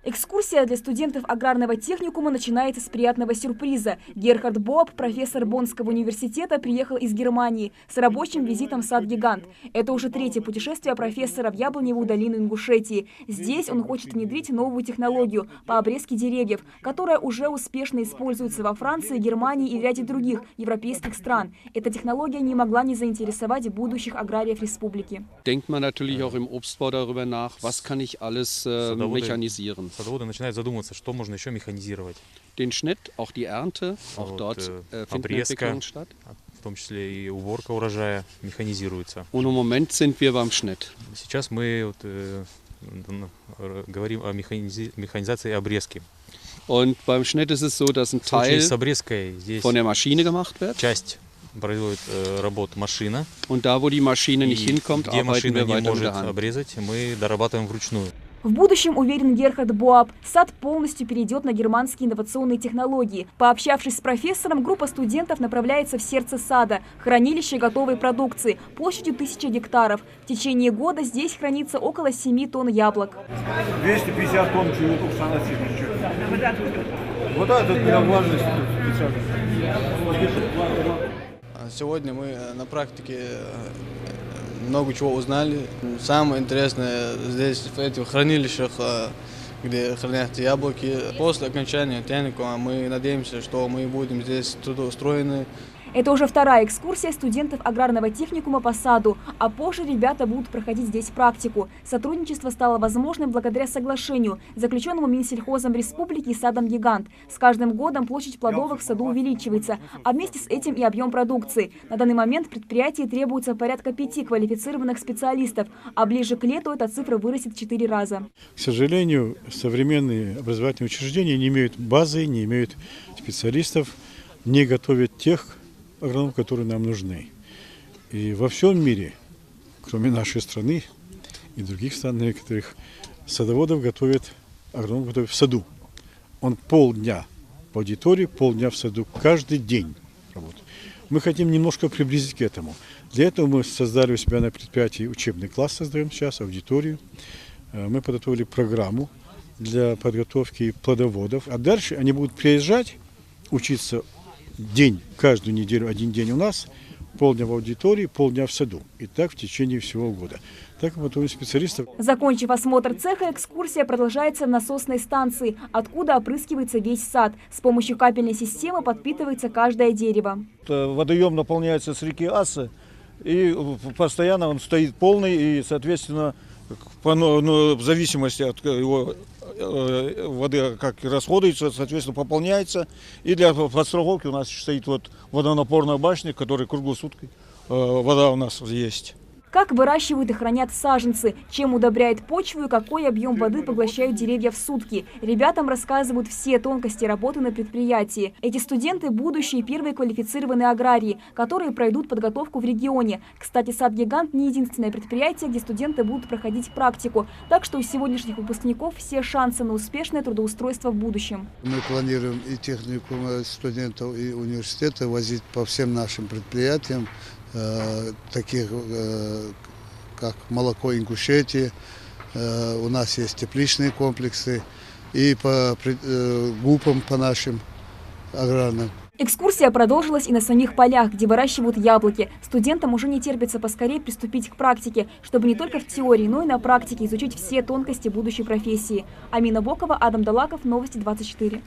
Экскурсия для студентов аграрного техникума начинается с приятного сюрприза. Герхард Боап, профессор Боннского университета, приехал из Германии с рабочим визитом в сад-гигант. Это уже третье путешествие профессора в Яблоневую долину Ингушетии. Здесь он хочет внедрить новую технологию по обрезке деревьев, которая уже успешно используется во Франции, Германии и ряде других европейских стран. Эта технология не могла не заинтересовать будущих аграриев республики. Denkt man natürlich auch im Obstbau darüber nach, was kann ich alles mechanisieren. Садоводы начинают задумываться, что можно еще механизировать. Den Schnitt, auch die Ernte, auch dort finden Entwicklungen statt. В том числе и уборка урожая механизируется. Und im Moment sind wir beim Schnitt. Сейчас мы говорим о механизации и обрезке. Und beim Schnitt ist es so, dass ein Teil von der Maschine gemacht wird. Часть производит работу машина. Und da, wo die Maschine nicht hinkommt, arbeiten wir weiter mit der Hand. Обрезать, мы дорабатываем вручную. В будущем, уверен Герхард Боап, сад полностью перейдет на германские инновационные технологии. Пообщавшись с профессором, группа студентов направляется в сердце сада – хранилище готовой продукции площадью 1000 гектаров. В течение года здесь хранится около 7 тонн яблок. 250 тонн чего-то Вот это для влажности специально. Сегодня мы на практике много чего узнали. Самое интересное здесь, в этих хранилищах, где хранятся яблоки. После окончания техникума мы надеемся, что мы будем здесь трудоустроены. Это уже вторая экскурсия студентов аграрного техникума по саду, а позже ребята будут проходить здесь практику. Сотрудничество стало возможным благодаря соглашению, заключенному Минсельхозом Республики и садом-гигант. С каждым годом площадь плодовых в саду увеличивается, а вместе с этим и объем продукции. На данный момент в предприятии требуется порядка 5 квалифицированных специалистов, а ближе к лету эта цифра вырастет в 4 раза. К сожалению, современные образовательные учреждения не имеют базы, не имеют специалистов, не готовят тех агрономов, которые нам нужны. И во всем мире, кроме нашей страны и других стран, некоторых садоводов готовят, агрономов готовят в саду. Он полдня в аудитории, полдня в саду, каждый день работает. Мы хотим немножко приблизить к этому. Для этого мы создали у себя на предприятии учебный класс, создаем сейчас, аудиторию. Мы подготовили программу для подготовки плодоводов. А дальше они будут приезжать, учиться день, каждую неделю, один день у нас, полдня в аудитории, полдня в саду. И так в течение всего года. Так мы готовим специалистов. Закончив осмотр цеха, экскурсия продолжается в насосной станции, откуда опрыскивается весь сад. С помощью капельной системы подпитывается каждое дерево. Водоем наполняется с реки Ассы, и постоянно он стоит полный, и, соответственно, в зависимости от его воды, как расходуется, соответственно, пополняется. И для подстраховки у нас стоит вот водонапорная башня, в которой круглосутки вода у нас есть. Как выращивают и хранят саженцы, чем удобряет почву и какой объем воды поглощают деревья в сутки. Ребятам рассказывают все тонкости работы на предприятии. Эти студенты – будущие первые квалифицированные аграрии, которые пройдут подготовку в регионе. Кстати, сад-гигант не единственное предприятие, где студенты будут проходить практику. Так что у сегодняшних выпускников все шансы на успешное трудоустройство в будущем. Мы планируем и технику студентов, и университеты возить по всем нашим предприятиям, таких как молоко Ингушетии, у нас есть тепличные комплексы, и по ГУПам, по нашим аграрным. Экскурсия продолжилась и на самих полях, где выращивают яблоки. Студентам уже не терпится поскорее приступить к практике, чтобы не только в теории, но и на практике изучить все тонкости будущей профессии. Амина Бокова, Адам Далаков, Новости 24.